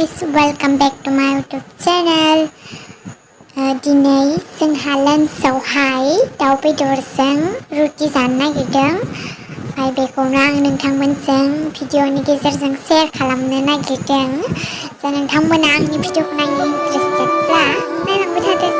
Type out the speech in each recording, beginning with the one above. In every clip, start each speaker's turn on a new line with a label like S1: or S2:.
S1: guys, welcome back to my YouTube channel. Dinai जोंहा लान्चआवहाय दाउ बेदरजों रुटि जानो नागिरदों। ओमफ्राय बेखौनो आं नोंथांमोनजों भिडिअनि गेजेरजों शेयार खालामनो नागिरदों। नोंथांमोना आंनि भिडिअखौ नायनो इन्टारेस्टेडब्ला नायलांबाय थादो।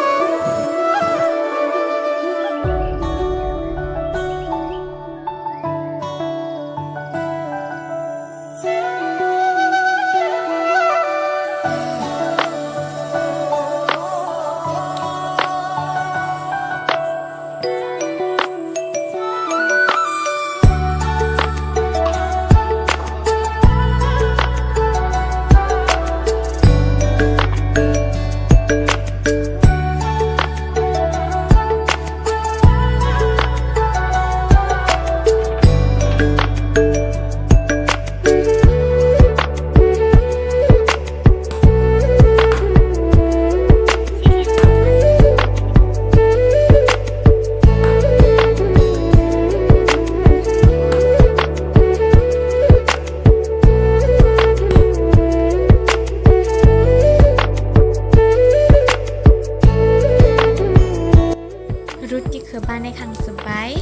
S1: रुटिखौ बानायखांजोब्बाय,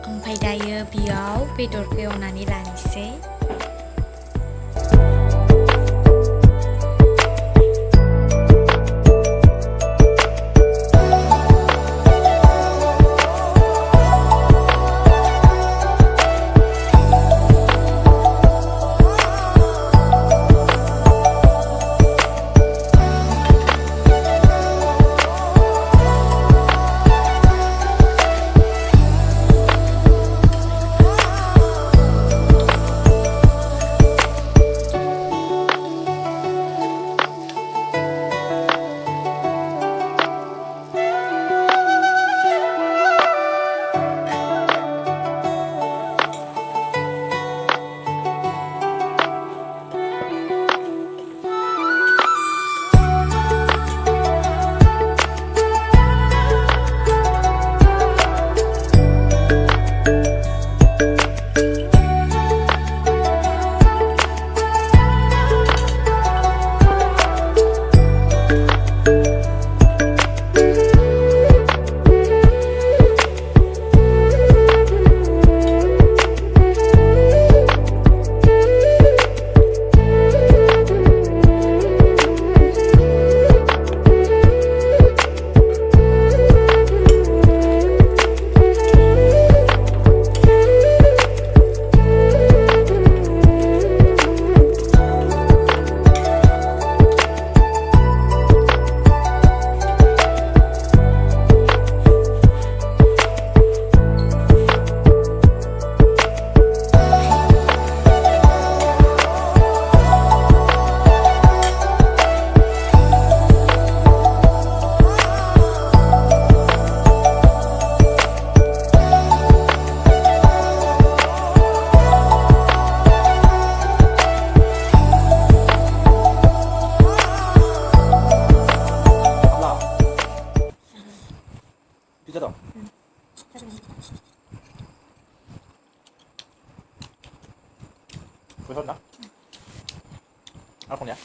S1: ओमफ्राय दायो बेयाव बेदरखौ एवनानै लानोसै।
S2: Bisa dong? Bisa dong? Apa ya?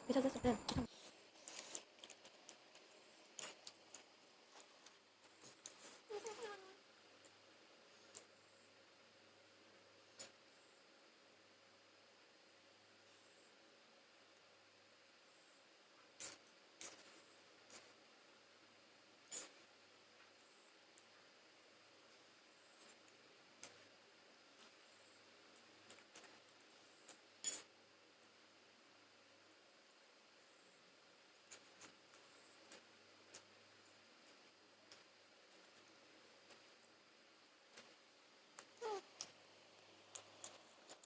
S1: Bisa